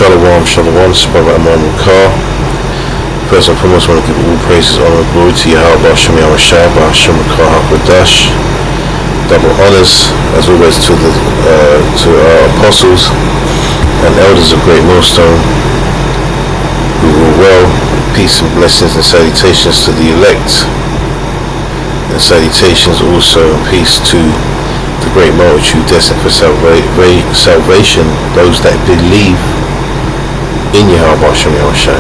Shalom, shalom, it's brother Amon Car. First and foremost, I want to give all praises, honor, and glory to Yahweh, Hashem Yahushua, Hashem Car HaKodash. Double honors, as always, to our apostles and elders of Great Millstone, who rule well. Peace and blessings and salutations to the elect, and salutations also and peace to the great multitude destined for salvation, those that believe in Yahweh Hashem Yahushua.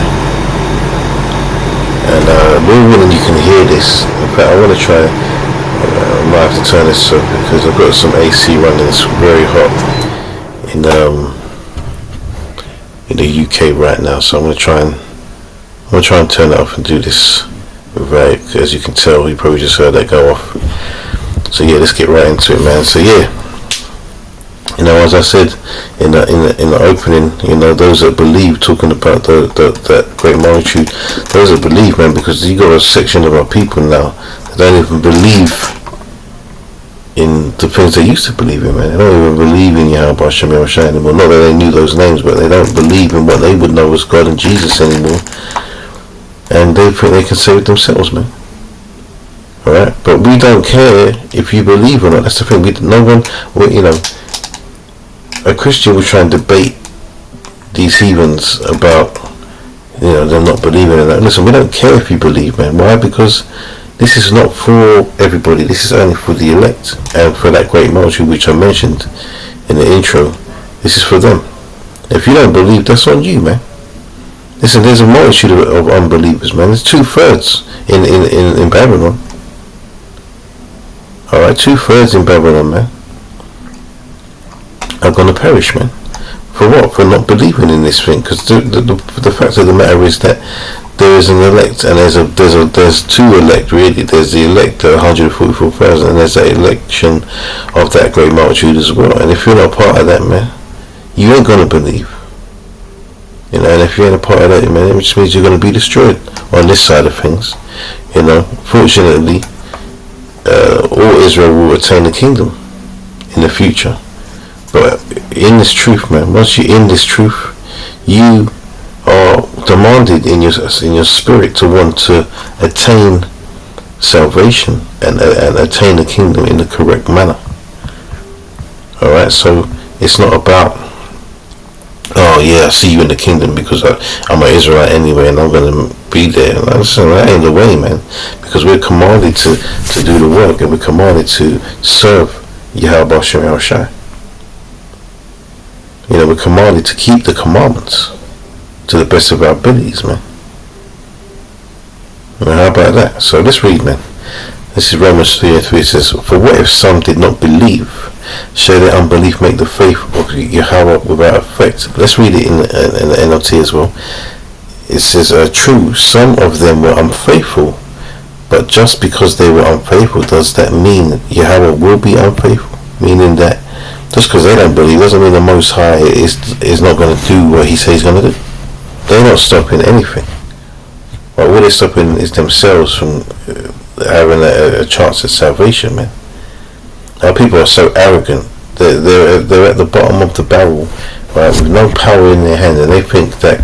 And Lord willing, you can hear this. In fact, I want to try, I might have to turn this up because I've got some AC running. It's very hot in the UK right now, so I'm going to try and turn it off and do this right. As you can tell, you probably just heard that go off. So yeah, let's get right into it, man. So yeah, as I said in the opening, those that believe, talking about that great multitude, those that believe, man, because you got a section of our people now that don't even believe in the things they used to believe in, man. They don't even believe in Yahweh Hashem Yahushua anymore. Not that they knew those names, but they don't believe in what they would know as God and Jesus anymore. And they think they can save themselves, man. Alright? But we don't care if you believe or not. That's the thing. A Christian will try and debate these heathens about, them not believing in that. Listen, we don't care if you believe, man. Why? Because this is not for everybody. This is only for the elect and for that great multitude which I mentioned in the intro. This is for them. If you don't believe, that's on you, man. Listen, there's a multitude of unbelievers, man. There's 2/3 in Babylon. Alright, 2/3 in Babylon, man, are going to perish, man. For what? For not believing in this thing. Because the fact of the matter is that there is an elect, and there's two elect, really. There's the elect, 144,000, and there's the election of that great multitude as well. And if you're not part of that, man, you ain't going to believe. And if you ain't a part of that, man, it just means you're going to be destroyed on this side of things. Fortunately, all Israel will attain the kingdom in the future. But in this truth, man, once you're in this truth, you are demanded in your spirit to want to attain salvation and attain the kingdom in the correct manner. Alright, so it's not about, oh yeah, I see you in the kingdom because I'm an Israelite anyway and I'm going to be there. Listen, that ain't the way, man, because we're commanded to do the work, and we're commanded to serve Yahweh Hashem Yahushua. We're commanded to keep the commandments to the best of our abilities, man. How about that? So let's read, man. This is Romans 3:3. It says, "For what if some did not believe? Shall their unbelief make the faith of Yahweh without effect?" Let's read it in the NLT as well. It says, "True, some of them were unfaithful, but just because they were unfaithful, does that mean Yahweh will be unfaithful?" Meaning that just because they don't believe doesn't mean the Most High is not going to do what He says He's going to do. They're not stopping anything. But what they're stopping is themselves from having a chance at salvation, man. Our people are so arrogant. They're at the bottom of the barrel, right, with no power in their hand, and they think that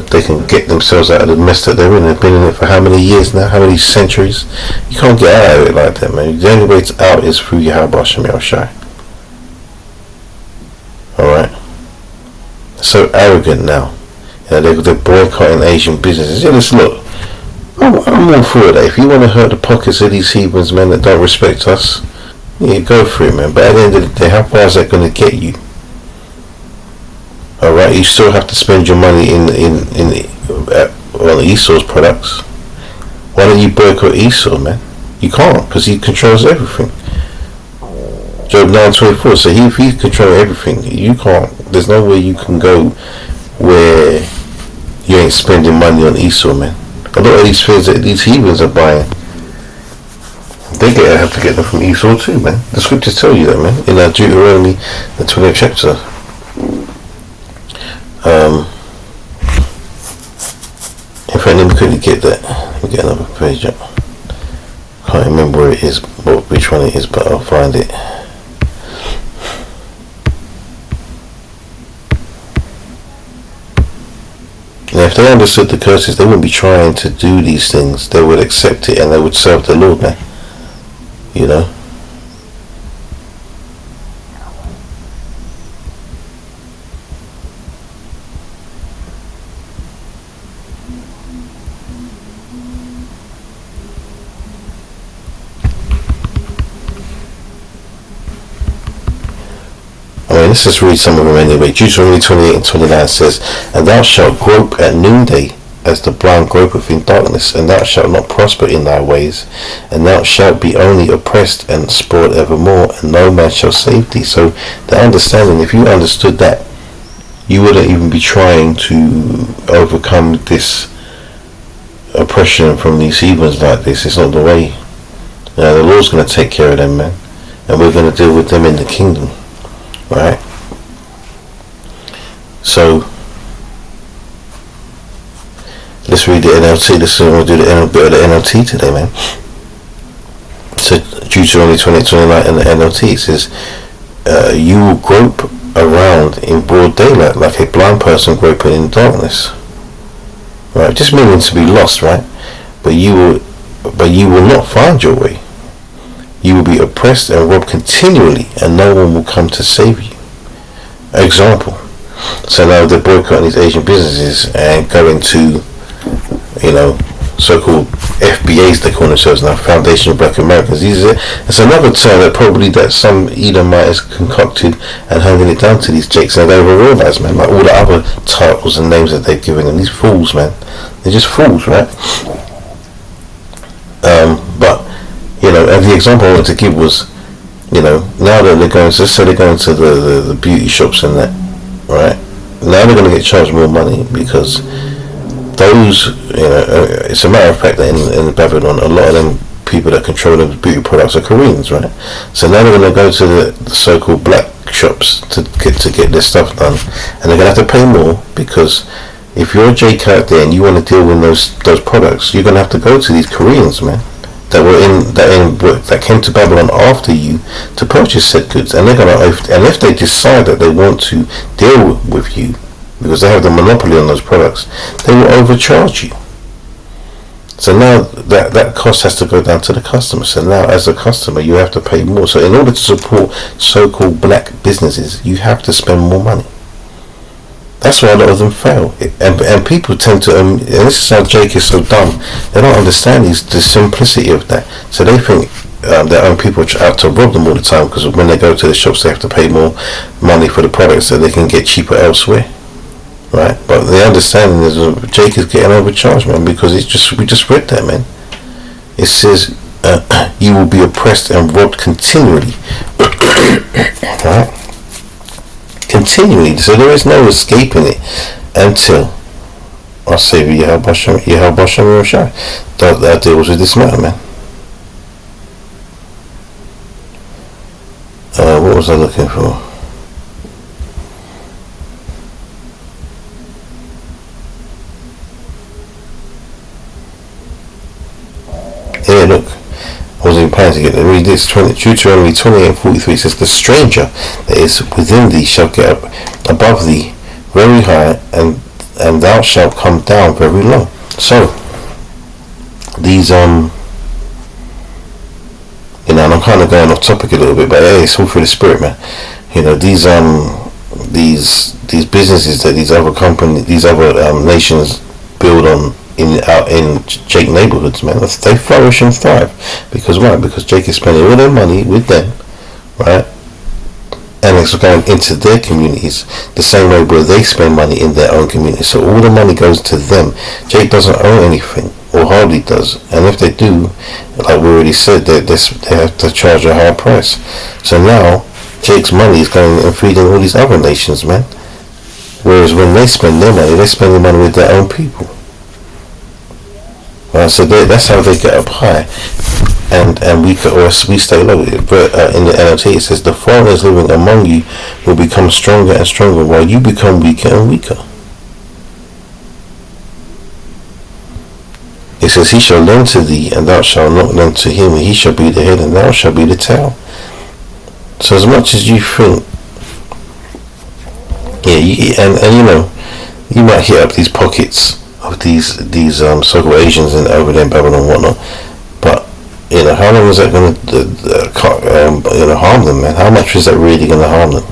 they can get themselves out of the mess that they're in. They've been in it for how many years now? How many centuries? You can't get out of it like that, man. The only way out is through Yahweh Hashem Yahushua. Alright? So arrogant now. They're boycotting Asian businesses. Yeah, let's look. I'm all for that. If you want to hurt the pockets of these heathens, man, that don't respect us, yeah, go for it, man. But at the end of the day, how far is that going to get you? Alright, you still have to spend your money on Esau's products. Why don't you boycott Esau, man? You can't, because he controls everything. Job 9:24. So if he controls everything, you can't. There's no way you can go where you ain't spending money on Esau, man. A lot of these things that these heathens are buying, they have to get them from Esau too, man. The scriptures tell you that, man. In Deuteronomy, the 20th chapter. In fact, let me quickly get that. Let me get another page up. Can't remember where it is, which one it is, but I'll find it. if they understood the curses, they wouldn't be trying to do these things. They would accept it and they would serve the Lord, man. You know. Let's just read some of them anyway. Deuteronomy 28 and 29 says, "And thou shalt grope at noonday, as the blind gropeth in darkness, and thou shalt not prosper in thy ways, and thou shalt be only oppressed and spoiled evermore, and no man shall save thee." So the understanding, if you understood that, you wouldn't even be trying to overcome this oppression from these heathens like this. It's not the way. The Lord's going to take care of them, man, and we're going to deal with them in the kingdom. Right? So let's read the NLT. We'll do a bit of the NLT today, man. So Deuteronomy 28:29 in the NLT says, "You will grope around in broad daylight like a blind person groping in darkness." Right? Just meaning to be lost, right? But you will not find your way. You will be oppressed and robbed continually, and no one will come to save you. Example. So now they're boycotting these Asian businesses and going to, so-called FBAs, they call themselves now, Foundation of Black Americans. It's another term that some Edomite has concocted and handing it down to these jakes. And they don't realize, man, like all the other titles and names that they've given them. These fools, man. They're just fools, right? But and the example I wanted to give was, now that they're going, so let's say they're going to the beauty shops and that, right? Now they're going to get charged more money because those, it's a matter of fact that in Babylon, a lot of them people that control the beauty products are Koreans, right? So now they're going to go to the so-called black shops to get their stuff done, and they're going to have to pay more because if you're a Jake out there and you want to deal with those products, you're going to have to go to these Koreans, man, that came to Babylon after you to purchase said goods, and if they decide that they want to deal with you because they have the monopoly on those products, they will overcharge you. So now that cost has to go down to the customer. So now as a customer you have to pay more. So in order to support so-called black businesses, you have to spend more money. That's why a lot of them fail, and people tend to, and this is how Jake is so dumb. They don't understand the simplicity of that. So they think their own people are out to rob them all the time because when they go to the shops, they have to pay more money for the products that they can get cheaper elsewhere, right? But the understanding is Jake is getting overcharged, man, because we just read that, man. It says you will be oppressed and robbed continually, right? Continually, so there is no escaping it until our Savior Yahweh Shai that deals with this matter, man. What was I looking for? Yeah, look. I was even planning to get read this. Deuteronomy 28 and 43 says, "The stranger that is within thee shall get up above thee very high, and thou shalt come down very low." So these and I'm kind of going off topic a little bit, but hey, it's all through the spirit, man. These businesses that these other nations build on out in Jake neighborhoods, man, they flourish and thrive. Because why? Because Jake is spending all their money with them, right? And it's going into their communities the same way where they spend money in their own community. So all the money goes to them. Jake doesn't own anything, or hardly does. And if they do, like we already said, they have to charge a higher price. So now Jake's money is going and feeding all these other nations, man. Whereas when they spend their money, they spend the money with their own people. So that's how they get up high, and we stay low. But in the NLT it says, "The foreigners living among you will become stronger and stronger, while you become weaker and weaker." It says, "He shall lend to thee, and thou shalt not lend to him. He shall be the head, and thou shalt be the tail." So as much as you think, you might hit up these pockets these so-called Asians and over there in Babylon and whatnot. But how long is that going to harm them, man? How much is that really going to harm them?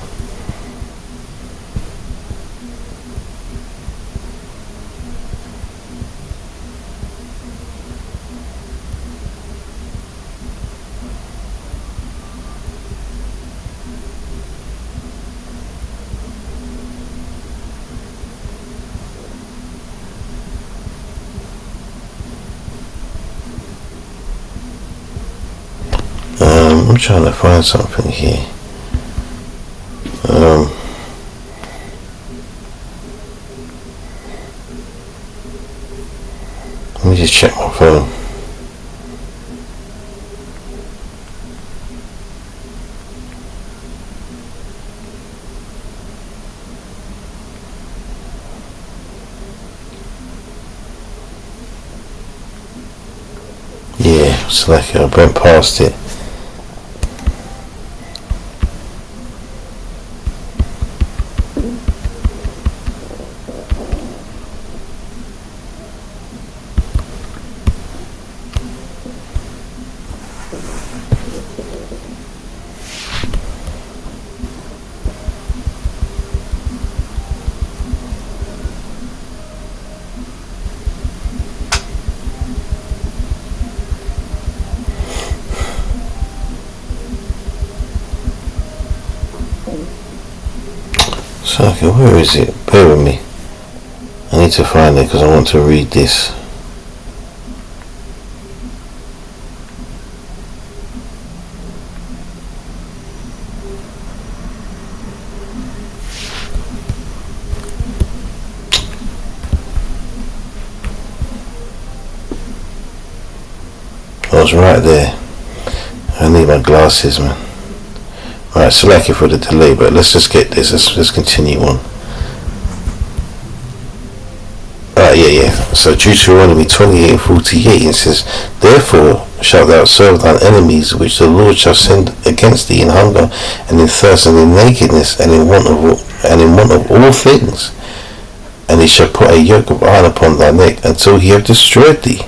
I'm trying to find something here. Let me just check my phone. Yeah, it's like I went past it. Okay, where is it? Bear with me. I need to find it because I want to read this. I was right there. I need my glasses, man. Alright, so lucky for the delay, but let's just get this. Let's continue on. Yeah. So Deuteronomy 28:48, it says, "Therefore shalt thou serve thine enemies, which the Lord shall send against thee in hunger, and in thirst, and in nakedness, and in want of all things. And he shall put a yoke of iron upon thy neck, until he have destroyed thee."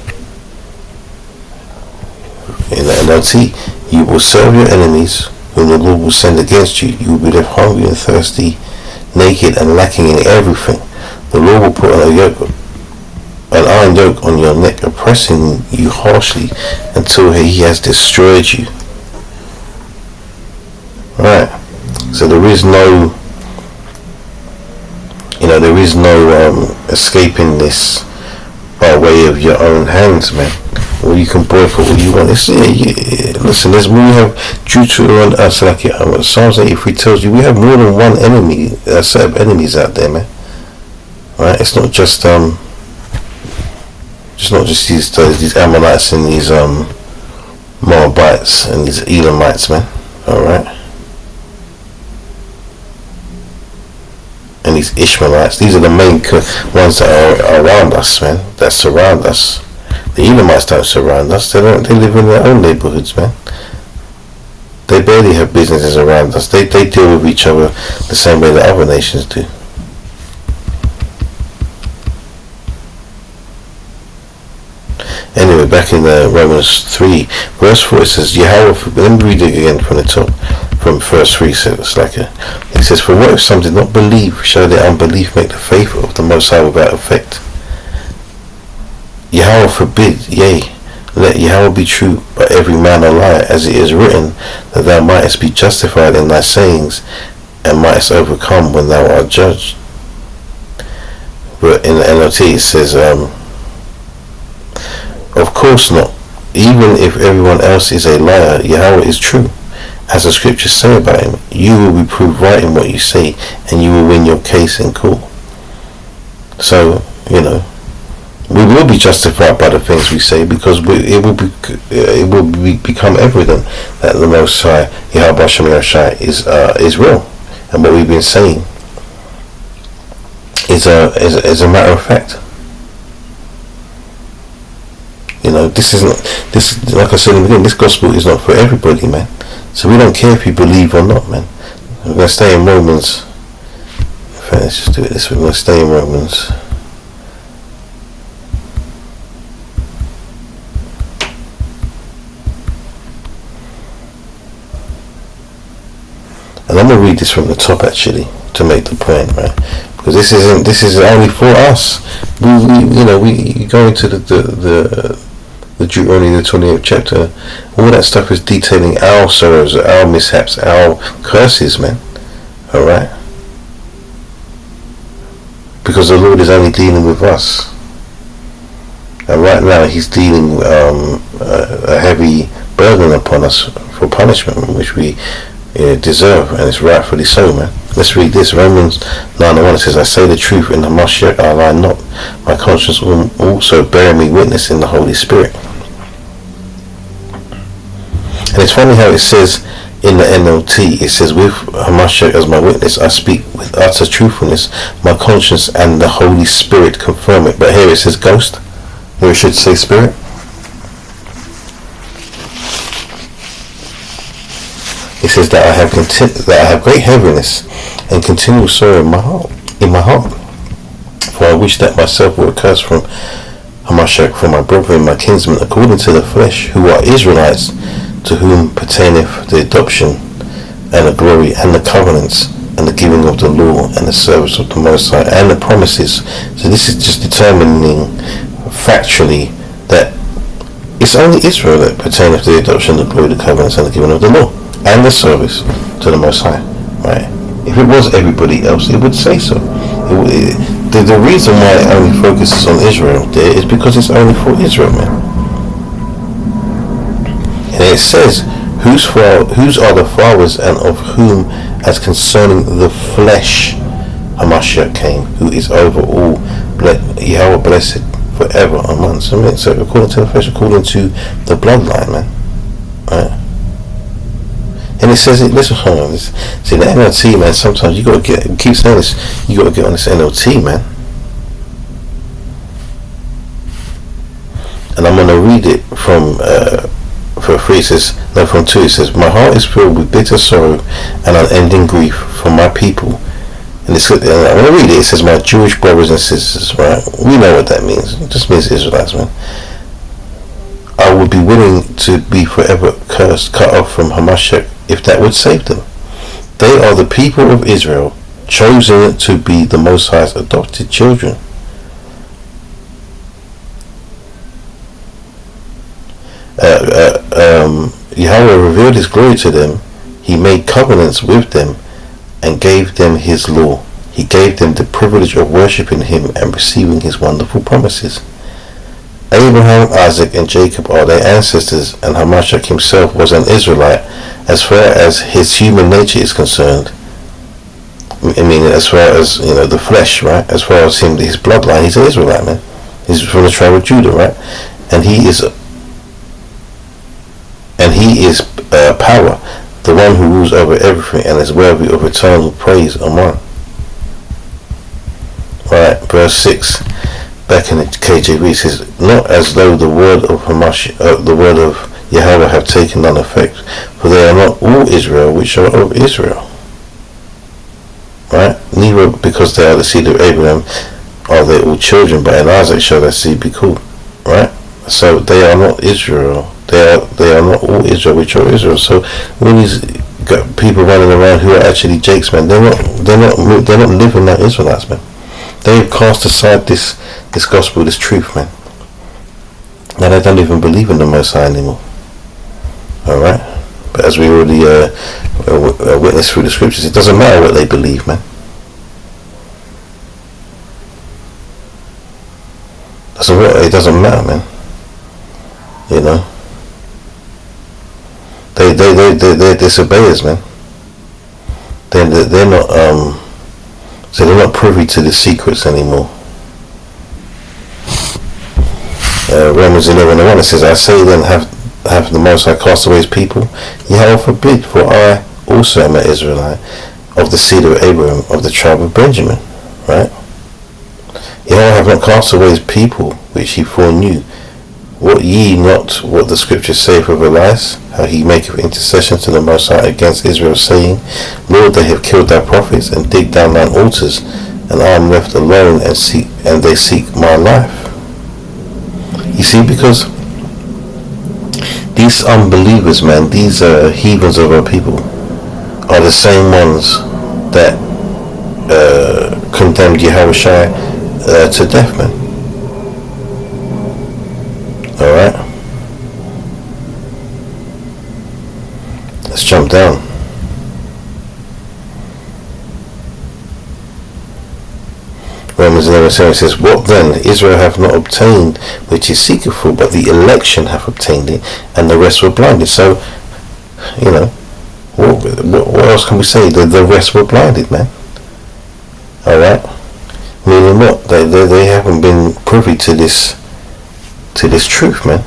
In the NLT, "You will serve your enemies, whom the Lord will send against you. You will be left hungry and thirsty, naked and lacking in everything. The Lord will put an iron yoke on your neck, oppressing you harshly until he has destroyed you." Right. So there is no escaping this by way of your own hands, man. Or you can boycott what you want. Listen, we have Deuteronomy, Psalms 83 tells you we have more than one enemy, a set of enemies out there, man. Right? It's not just these Ammonites and these Moabites and these Elamites, man. All right. And these Ishmaelites. These are the main ones that are around us, man. That surround us. The Elamites don't surround us. They live in their own neighborhoods, man. They barely have businesses around us. They deal with each other the same way that other nations do. Anyway, back in Romans 3, verse 4, it says, Yahweh, let me read it again from the top, from verse 3, so it says, "For what if some did not believe? Shall their unbelief make the faith of the Most High without effect? Yahweh forbid, yea, let Yahweh be true, but every man a liar, as it is written, that thou mightest be justified in thy sayings, and mightest overcome when thou art judged." But in the NLT it says, "Of course not. Even if everyone else is a liar, Yahweh is true. As the scriptures say about him, you will be proved right in what you say, and you will win your case in court." So, we will be justified by the things we say, because it will become evident that the Most High, Yahweh Shem Yahshai, is real, and what we've been saying is a matter of fact. Like I said in the beginning, this gospel is not for everybody, man. So we don't care if you believe or not, man. We're going to stay in Romans. In fact, let's just do it this way. We're going to stay in Romans. to read this from the top actually to make the point, right? Because this is only for us. We go into the Deuteronomy, the 28th chapter. All that stuff is detailing our sorrows, our mishaps, our curses, man. All right. Because the Lord is only dealing with us, and right now He's dealing a heavy burden upon us for punishment, which we deserve, and it's rightfully so, man. Let's read this. Romans 9:1. It says, "I say the truth in the Mashiach, I lie not. My conscience will also bear me witness in the Holy Spirit." And it's funny how it says in the NLT, it says, "With Hamashiach as my witness, I speak with utter truthfulness. My conscience and the Holy Spirit confirm it." But here it says ghost, where it should say spirit. It says that I have great heaviness and continual sorrow in my heart. For I wish that myself were accursed from Hamashiach, from my brethren, my kinsmen, according to the flesh, who are Israelites, to whom pertaineth the adoption and the glory and the covenants and the giving of the law and the service of the Most High and the promises. So this is just determining factually that it's only Israel that pertaineth to the adoption, the glory, the covenants and the giving of the law and the service to the Most High, right? If it was everybody else, it would say so. The reason why it only focuses on Israel there is because it's only for Israel, man. And it says, whose are the fathers, and of whom, as concerning the flesh, Hamashiach came, who is over all, Yahweh blessed forever among. So according to the flesh, according to the bloodline, man, right? And it says it. Listen, hold on. See, the NLT, man. Sometimes you gotta keep saying this. You gotta get on this NLT, man. And I'm gonna read it from for 3. It says, no, from 2. It says, "My heart is filled with bitter sorrow and unending grief for my people." And I'm gonna read it. It says, "My Jewish brothers and sisters." Right? We know what that means. It just means Israelites, man. "I would be willing to be forever cursed, cut off from Hamashiach, if that would save them. They are the people of Israel, chosen to be the Most High's adopted children. Yahweh revealed His glory to them. He made covenants with them and gave them His law. He gave them the privilege of worshipping Him and receiving His wonderful promises. Abraham, Isaac, and Jacob are their ancestors, and Hamashiach himself was an Israelite as far as his human nature is concerned. I mean, as far as, the flesh, right? As far as his bloodline, he's an Israelite, man. He's from the tribe of Judah, right? And he is power, the one who rules over everything and is worthy of eternal praise. Amen. Right, verse 6. Back in the KJV, it says, "Not as though the word of the word of Yahweh have taken none effect, for they are not all Israel which are of Israel." Right? "Neither because they are the seed of Abraham are they all children, but in Isaac shall their seed be called." Right? So they are not Israel. They are not all Israel which are Israel. So all these people running around who are actually Jakes, man, they're not living like Israelites, man. They've cast aside this gospel, this truth, man. Now they don't even believe in the Most High anymore. Alright? But as we already witnessed through the scriptures, it doesn't matter what they believe, man. It doesn't matter, man. They're disobeyers, man. They're not so they're not privy to the secrets anymore. Romans 11:1, it says, "I say then, have the Most High cast away His people? Yahweh forbid, for I also am an Israelite, of the seed of Abraham, of the tribe of Benjamin." Right? "Yahweh have not cast away His people, which He foreknew. Wot ye not what the scripture saith of Elias, how he maketh intercession to the Most High against Israel, saying, Lord, they have killed thy prophets and digged down thine altars, and I am left alone, and they seek my life." You see, because these unbelievers, man, these heathens of our people, are the same ones that condemned Yahushua to death, man. Alright? Let's jump down. Romans 11:7 says, "What then? Israel hath not obtained which is seeketh for, but the election hath obtained it, and the rest were blinded." So, what else can we say? The rest were blinded, man. Alright? Meaning what? They haven't been privy to this truth, man.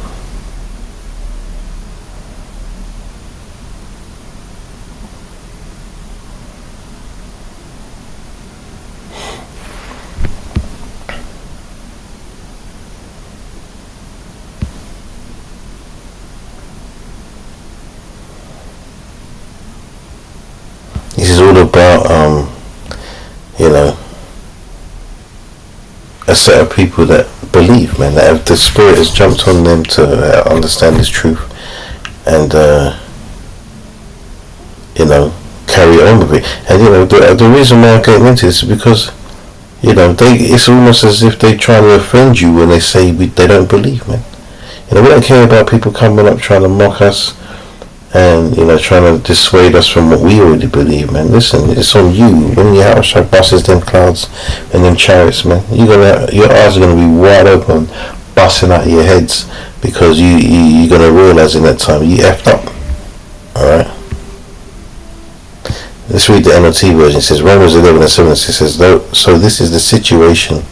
This is all about, a set of people that believe, man, that have, the Spirit has jumped on them to understand this truth and, carry on with it. And, the reason why I'm getting into this is because, it's almost as if they try to offend you when they say they don't believe, man. We don't care about people coming up trying to mock us and trying to dissuade us from what we already believe, man. Listen, it's on you. When your house buses them clouds and them chariots, man, your eyes are gonna be wide open, busting out of your heads, because you're gonna realize in that time you effed up. Alright? Let's read the NLT version. It says, Romans 11:7, it says, "So this is the situation.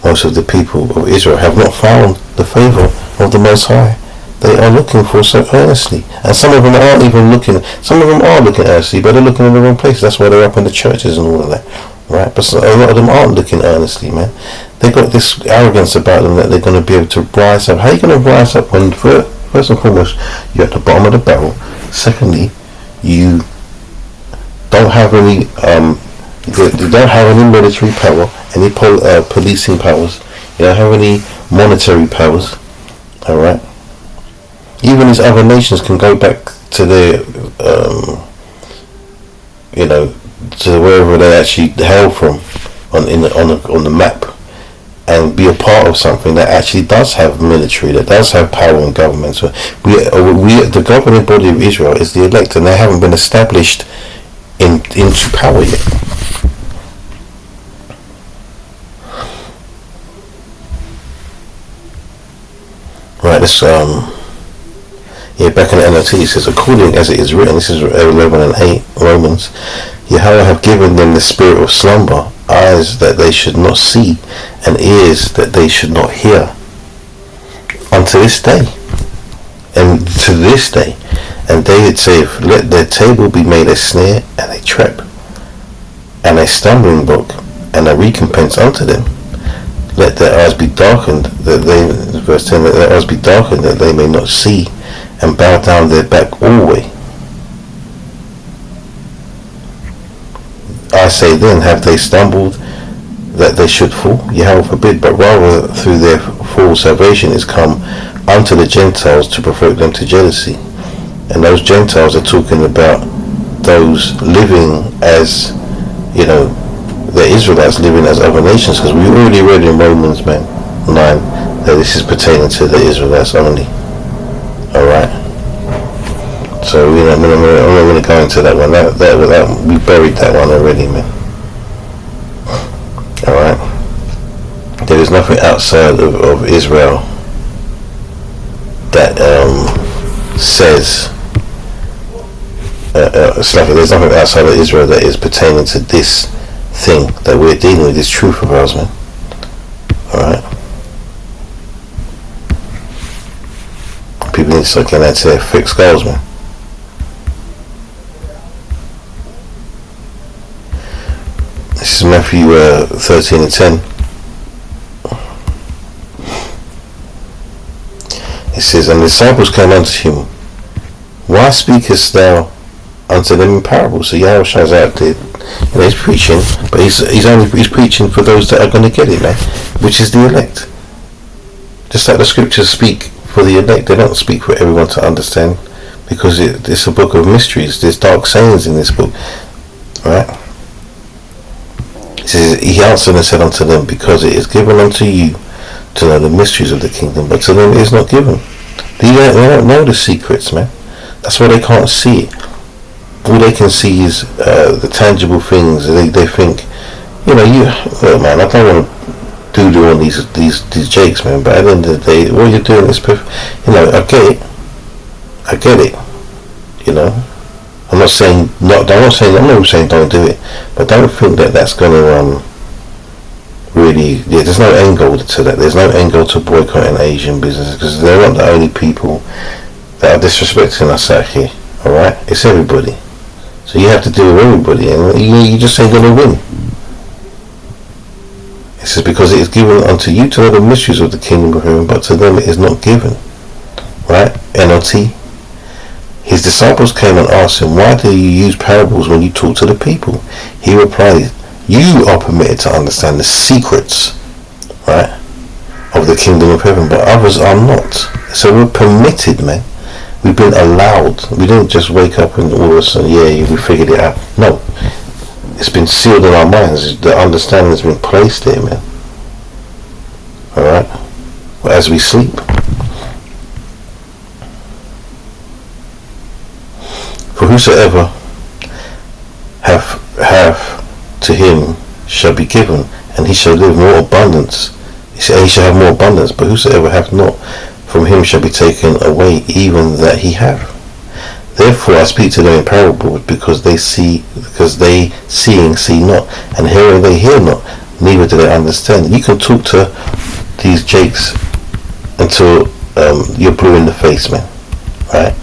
Most of the people of Israel have not found the favor of the Most High. They are looking for so earnestly." And some of them aren't even looking. Some of them are looking earnestly, but they're looking in the wrong place. That's why they're up in the churches and all of that, right? But a lot of them aren't looking earnestly, man. They got this arrogance about them that they're going to be able to rise up. How are you going to rise up when, first and foremost, you're at the bottom of the barrel? Secondly, you don't have any military power, any policing powers. You don't have any monetary powers. All right. Even these other nations can go back to their, to wherever they actually hail from on the map, and be a part of something that actually does have military, that does have power in government. So the governing body of Israel is the elect, and they haven't been established into power yet. Right, let's back in the NLT, it says, "According as it is written," this is 11:8, Romans, "Yahweh have given them the spirit of slumber, eyes that they should not see, and ears that they should not hear, unto this day, and to this day. And David saith, Let their table be made a snare, and a trap, and a stumbling block, and a recompense unto them. Let their eyes be darkened, verse 10, let their eyes be darkened, that they may not see, and bow down their back always. I say then, have they stumbled that they should fall? Yahweh forbid, but rather through their fall salvation is come unto the Gentiles to provoke them to jealousy." And those Gentiles are talking about those living as, the Israelites living as other nations, because we already read in Romans 9 that this is pertaining to the Israelites only. Alright? So I'm not going to go into that one. That we buried that one already, man. Alright? There is nothing outside of Israel that says there's nothing outside of Israel that is pertaining to this thing that we're dealing with, this truth of ours, man. Alright? People need to start getting out to their thick skulls, man. This is Matthew 13:10. It says, "And the disciples came unto him, Why speakest thou unto them in parables?" So Yahweh shouts out there, he's preaching, but he's preaching for those that are going to get it, man, which is the elect. Just like the scriptures speak for the elect, they don't speak for everyone to understand. because it's a book of mysteries. There's dark sayings in this book, right? He says, he answered and said unto them, because it is given unto you to know the mysteries of the kingdom, but to them it is not given. They don't know the secrets, man. That's why they can't see it. All they can see is the tangible things. They think, look, man, I don't want to do all these jakes, man, but at the end of the day, all you're doing is, I get it, I'm not saying don't do it, but don't think that that's going to really, there's no end goal to that. There's no end goal to boycotting Asian businesses, because they're not the only people that are disrespecting us out here, alright? It's everybody. So you have to deal with everybody, and you just ain't going to win. It says, because it is given unto you to know the mysteries of the kingdom of heaven, but to them it is not given. Right? NLT. His disciples came and asked him, why do you use parables when you talk to the people? He replied, you are permitted to understand the secrets, right, of the kingdom of heaven, but others are not. So we're permitted, man. We've been allowed. We didn't just wake up and all of a sudden, we figured it out. No. It's been sealed in our minds. The understanding has been placed there, man. Alright? As we sleep. For whosoever have to him shall be given, and he shall live more abundance. He shall have more abundance, but whosoever hath not, from him shall be taken away even that he have. Therefore I speak to them in parables, because they seeing see not, and hearing they hear not, neither do they understand. You can talk to these jakes until you're blue in the face, man, right?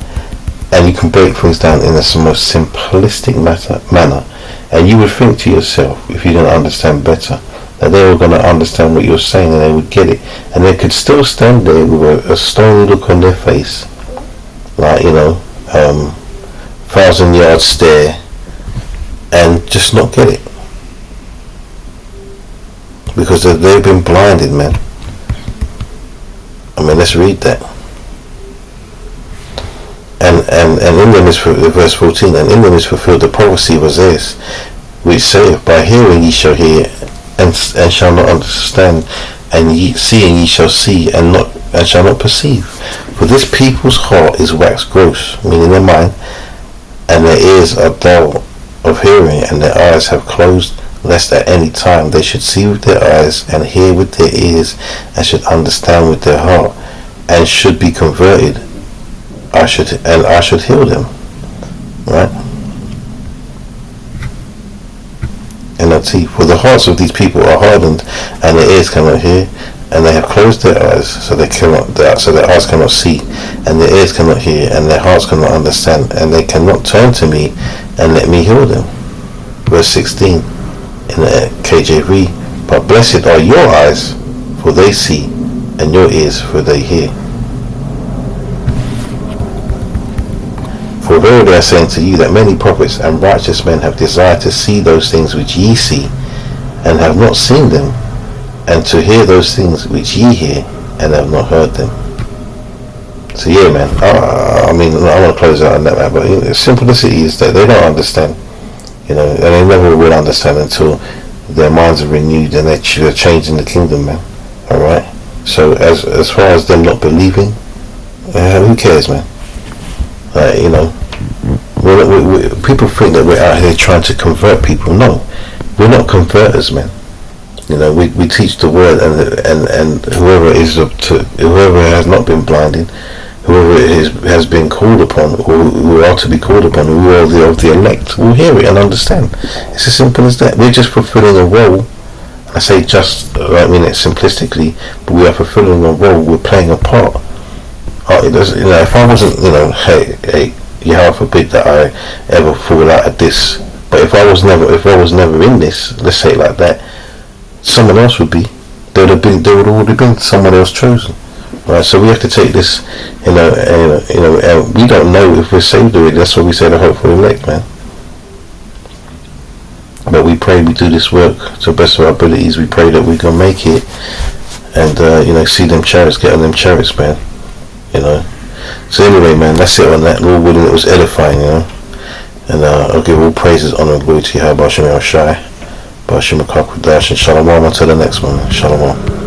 And you can break things down in the most simplistic manner, and you would think to yourself, if you didn't understand better, that they were going to understand what you're saying and they would get it, and they could still stand there with a stony look on their face, like 1,000-yard stare, and just not get it, because they've been blinded, man. I mean, let's read that. And in them is, verse 14, and in them is fulfilled the prophecy of Isaiah, which saith, by hearing ye shall hear, and shall not understand, and seeing ye shall see, and shall not perceive. For this people's heart is waxed gross, meaning their mind, and their ears are dull of hearing, and their eyes have closed, lest at any time they should see with their eyes, and hear with their ears, and should understand with their heart, and should be converted, I should heal them. Right? NLT. For the hearts of these people are hardened, and their ears cannot hear, and they have closed their eyes, so their eyes cannot see, and their ears cannot hear, and their hearts cannot understand, and they cannot turn to me and let me heal them. Verse 16 in the KJV. But blessed are your eyes, for they see, and your ears, for they hear. For verily I say unto you that many prophets and righteous men have desired to see those things which ye see, and have not seen them, and to hear those things which ye hear, and have not heard them. So yeah, man, I want to close out on that, man, but the simplicity is that they don't understand, and they never will understand until their minds are renewed and they're changing the kingdom, man. Alright? So as far as them not believing, who cares, man? People think that we're out here trying to convert people. No, we're not converters, man. We teach the word, and whoever has not been blinded, whoever has been called upon, or who are to be called upon, who are of the elect, will hear it and understand. It's as simple as that. We're just fulfilling a role. I say just, I mean it simplistically, but we are fulfilling a role. We're playing a part. If I wasn't, hey, Yahweh forbid that I ever fall out of this, but if I was never in this, let's say it like that, someone else would be. There would have already been someone else chosen, right? So we have to take this, and we don't know if we're saved already. That's why we say the hopeful elect, man. But we pray we do this work to the best of our abilities. We pray that we can make it, and see them chariots, get on them chariots, man. So anyway, man, that's it on that. Lord willing, it was edifying, you know. And I'll give all praises, honor, and glory to Yahweh Hashem El Shai, Bashim Akakudash, and Shalom until the next one. Shalom.